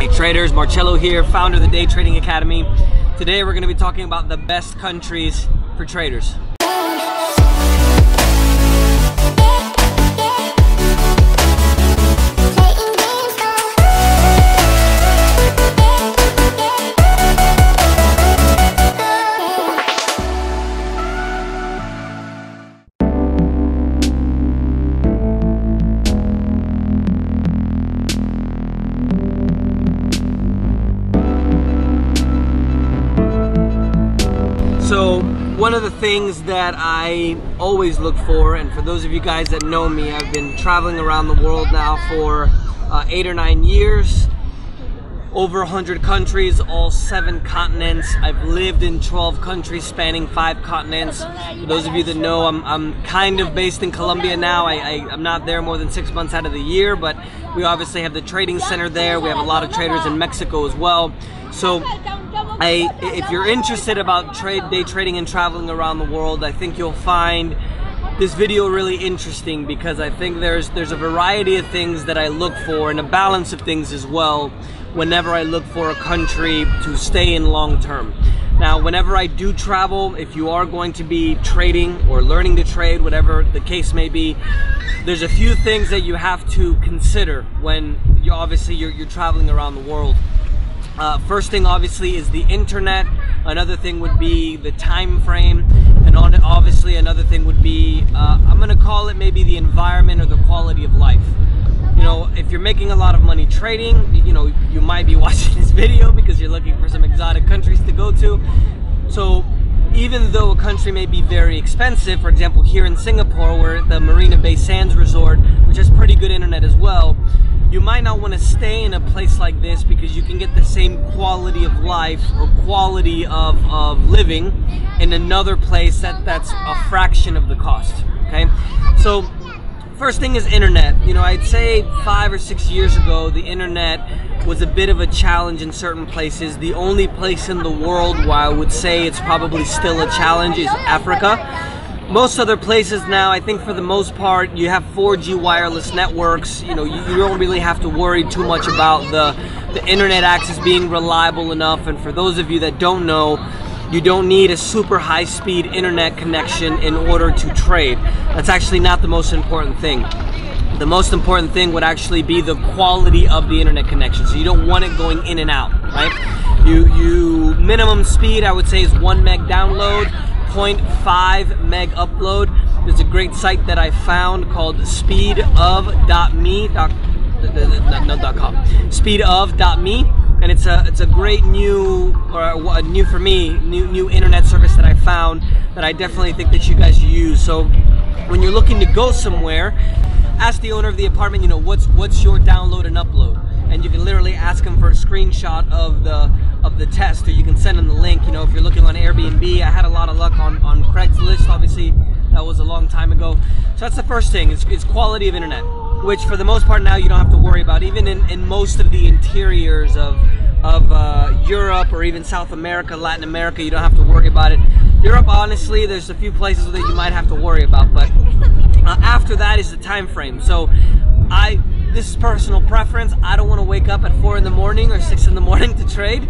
Hey traders, Marcello here, founder of the Day Trading Academy. Today we're going to be talking about the best countries for traders. So one of the things that I always look for, and for those of you guys that know me, I've been traveling around the world now for 8 or 9 years, over 100 countries, all 7 continents. I've lived in 12 countries spanning 5 continents. For those of you that know, I'm kind of based in Colombia now. I'm not there more than 6 months out of the year, but we obviously have the trading center there. We have a lot of traders in Mexico as well. So if you're interested about day trading and traveling around the world, I think you'll find this video really interesting, because I think there's a variety of things that I look for, and a balance of things as well, whenever I look for a country to stay in long term. Now, whenever I do travel, if you are going to be trading or learning to trade, whatever the case may be, there's a few things that you have to consider when you're traveling around the world. First thing obviously is the internet. Another thing would be the time frame, and obviously another thing would be I'm gonna call it maybe the environment or the quality of life. You know, if you're making a lot of money trading, you know, you might be watching this video because you're looking for some exotic countries to go to. So even though a country may be very expensive, for example here in Singapore, where the Marina Bay Sands Resort, which has pretty good internet as well, you might not want to stay in a place like this because you can get the same quality of life or quality of living in another place that's a fraction of the cost. Okay, so first thing is internet. You know, I'd say 5 or 6 years ago, the internet was a bit of a challenge in certain places. The only place in the world where I would say it's probably still a challenge is Africa. Most other places now, I think for the most part, you have 4G wireless networks. You know, you don't really have to worry too much about the internet access being reliable enough. And for those of you that don't know, you don't need a super high-speed internet connection in order to trade. That's actually not the most important thing. The most important thing would actually be the quality of the internet connection. So you don't want it going in and out, right? You minimum speed, I would say, is 1 meg download, 0.5 meg upload. There's a great site that I found called speedof.me, speedof.me, and it's a great new internet service that I found that I definitely think that you guys should use. So when you're looking to go somewhere, ask the owner of the apartment, you know, what's your download and upload, and you can literally ask them for a screenshot of the test, or you can send them the link. You know, if you're looking on Airbnb, I had a lot of luck on Craigslist. Obviously that was a long time ago. So that's the first thing, it's quality of internet, which for the most part now you don't have to worry about. Even in most of the interiors of Europe or even South America, Latin America, you don't have to worry about it. Europe, honestly, there's a few places that you might have to worry about, but after that is the time frame. So this is personal preference. I don't want to wake up at 4 in the morning or 6 in the morning to trade.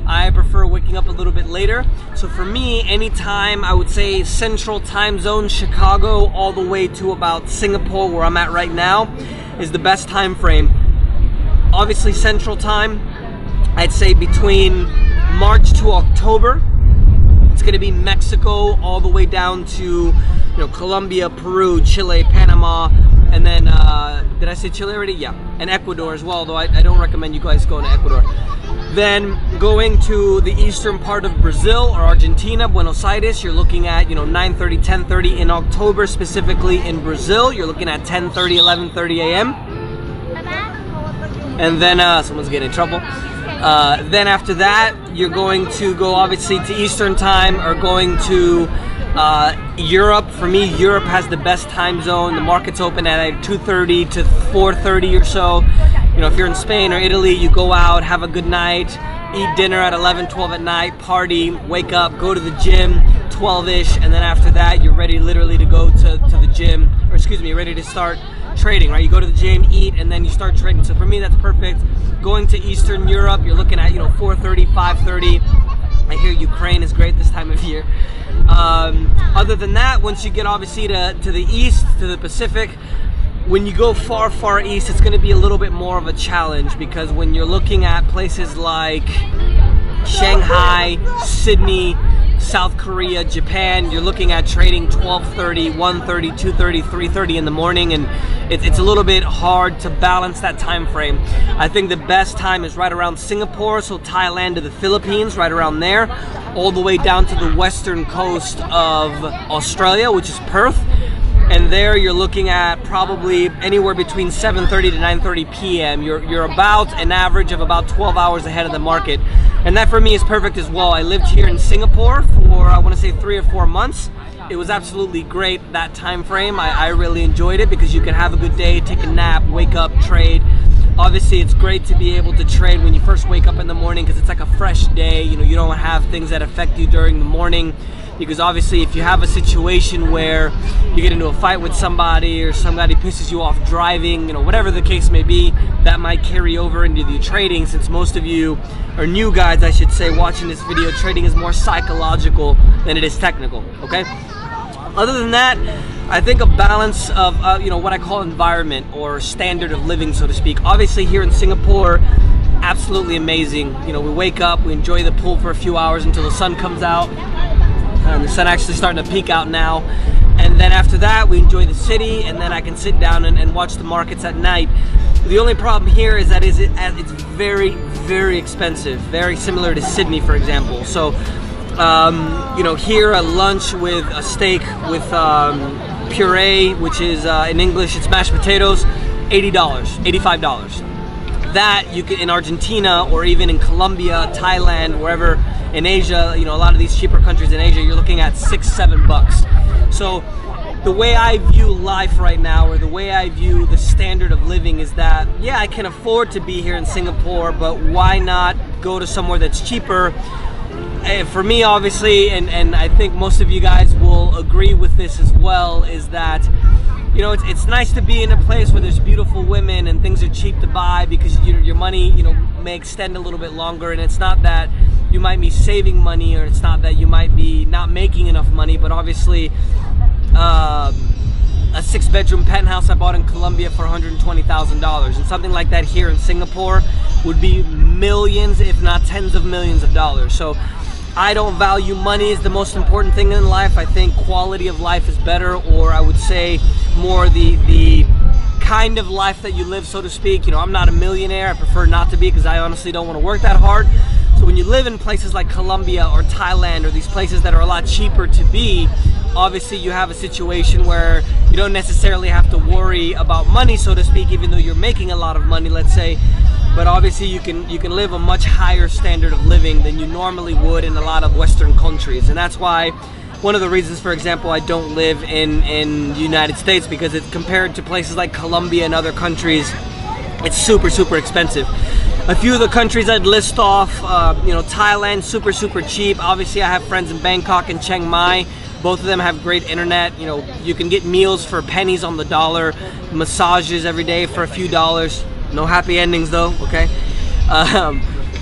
I prefer waking up a little bit later. So for me, anytime, I would say central time zone, Chicago, all the way to about Singapore, where I'm at right now, is the best time frame. Obviously central time, I'd say between March to October. It's going to be Mexico all the way down to, you know, Colombia, Peru, Chile, Panama, and then did I say Chile already? Yeah, and Ecuador as well, though I don't recommend you guys going to Ecuador. Then going to the eastern part of Brazil or Argentina, Buenos Aires, you're looking at, you know, 9:30, 10:30 in October, specifically in Brazil. You're looking at 10:30, 11:30 a.m. And then someone's getting in trouble. Then after that, you're going to go obviously to Eastern time, or going to Europe. For me, Europe has the best time zone. The market's open at 2:30 to 4:30 or so. You know, if you're in Spain or Italy, you go out, have a good night, eat dinner at 11, 12 at night, party, wake up, go to the gym, 12-ish, and then after that, you're ready literally to go to the gym, or excuse me, ready to start trading, right? You go to the gym, eat, and then you start trading. So for me, that's perfect. Going to Eastern Europe, you're looking at 4:30, 5:30. I hear Ukraine is great this time of year. Other than that, once you get obviously to the east, to the Pacific, when you go far, far east, it's going to be a little bit more of a challenge, because when you're looking at places like Shanghai, Sydney, South Korea, Japan, you're looking at trading 12:30, 1:30, 2:30, 3:30 in the morning, and it's a little bit hard to balance that time frame. I think the best time is right around Singapore, so Thailand to the Philippines, right around there, all the way down to the western coast of Australia, which is Perth. And there you're looking at probably anywhere between 7:30 to 9:30 p.m. You're about an average of about 12 hours ahead of the market. And that for me is perfect as well. I lived here in Singapore for, I want to say 3 or 4 months. It was absolutely great, that time frame. I really enjoyed it because you can have a good day, take a nap, wake up, trade. Obviously, it's great to be able to trade when you first wake up in the morning because it's like a fresh day. You don't have things that affect you during the morning. Because obviously, if you have a situation where you get into a fight with somebody or somebody pisses you off driving, whatever the case may be, that might carry over into the trading. Since most of you are new guys, I should say, watching this video, trading is more psychological than it is technical, okay? Other than that, I think a balance of, what I call environment or standard of living, so to speak. Obviously, here in Singapore, absolutely amazing. We wake up, we enjoy the pool for a few hours until the sun comes out. The sun actually starting to peak out now, and then after that we enjoy the city, and then I can sit down and watch the markets at night. The only problem here is that it's very, very expensive, very similar to Sydney, for example. So here a lunch with a steak with puree, which is in English it's mashed potatoes, $80, $85. That you can in Argentina or even in Colombia, Thailand, wherever in Asia, a lot of these cheaper countries in Asia, you're looking at $6, $7. So the way I view life right now, or the way I view the standard of living, is that, yeah, I can afford to be here in Singapore, but why not go to somewhere that's cheaper? And for me, obviously, and I think most of you guys will agree with this as well, is that it's nice to be in a place where there's beautiful women and things are cheap to buy, because your money, may extend a little bit longer. And it's not that you might be saving money, or it's not that you might be not making enough money, but obviously a 6-bedroom penthouse I bought in Colombia for $120,000, and something like that here in Singapore would be millions, if not tens of millions of dollars. So I don't value money as the most important thing in life. I think quality of life is better, or I would say more the kind of life that you live, so to speak. I'm not a millionaire. I prefer not to be, because I honestly don't want to work that hard. So when you live in places like Colombia or Thailand, or these places that are a lot cheaper to be, obviously you have a situation where you don't necessarily have to worry about money, so to speak, even though you're making a lot of money, let's say. But obviously you can live a much higher standard of living than you normally would in a lot of Western countries. And that's why one of the reasons, for example, I don't live in the United States, because it's compared to places like Colombia and other countries, it's super, super expensive. A few of the countries I'd list off, Thailand, super, super cheap. Obviously I have friends in Bangkok and Chiang Mai. Both of them have great internet. You can get meals for pennies on the dollar, massages every day for a few dollars. No happy endings though, okay?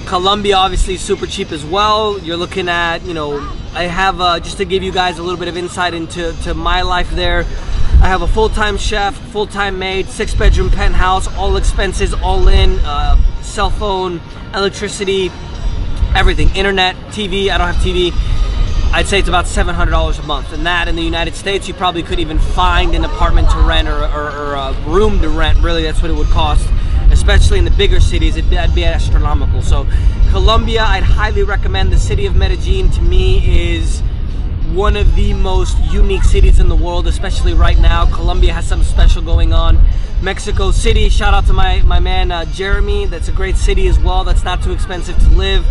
Colombia obviously super cheap as well. You're looking at, I have, just to give you guys a little bit of insight into my life there, I have a full-time chef, full-time maid, 6-bedroom penthouse, all expenses, all in, cell phone, electricity, everything, internet, TV. I don't have TV. I'd say it's about $700 a month, and that in the United States you probably could even find an apartment to rent or a room to rent. Really, that's what it would cost, especially in the bigger cities. That'd be astronomical. So Colombia, I'd highly recommend. The city of Medellin, to me, is one of the most unique cities in the world, especially right now. Colombia has something special going on. Mexico City, shout out to my man Jeremy. That's a great city as well. That's not too expensive to live.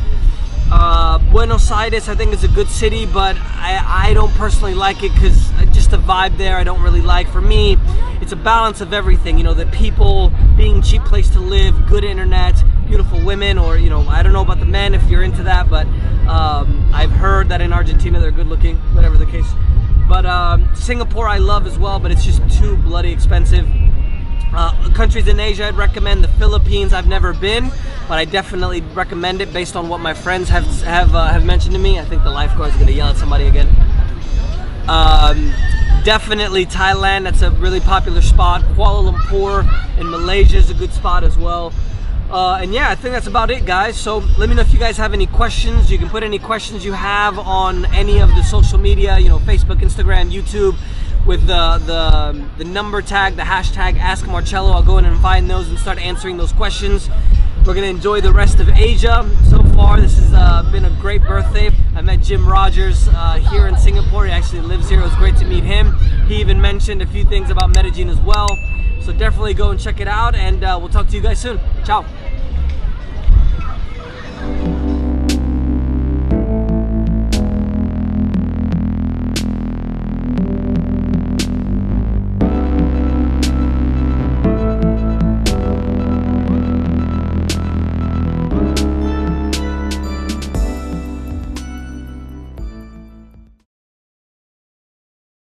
Buenos Aires, I think, is a good city, but I don't personally like it, because just the vibe there I don't really like. For me, it's a balance of everything, the people, being a cheap place to live, good internet, beautiful women, or I don't know about the men if you're into that, but I've heard that in Argentina they're good looking, whatever the case. But Singapore I love as well, but it's just too bloody expensive. Countries in Asia, I'd recommend the Philippines. I've never been, but I definitely recommend it based on what my friends have mentioned to me. I think the lifeguard's gonna yell at somebody again. Definitely Thailand, that's a really popular spot. Kuala Lumpur in Malaysia is a good spot as well. And yeah, I think that's about it, guys. So let me know if you guys have any questions. You can put any questions you have on any of the social media, you know, Facebook, Instagram, YouTube, with the number tag, the hashtag Ask Marcello. I'll go in and find those and start answering those questions. We're gonna enjoy the rest of Asia. So far, this has been a great birthday. I met Jim Rogers here in Singapore. He actually lives here. It was great to meet him. He even mentioned a few things about Medellin as well. So definitely go and check it out, and we'll talk to you guys soon. Ciao.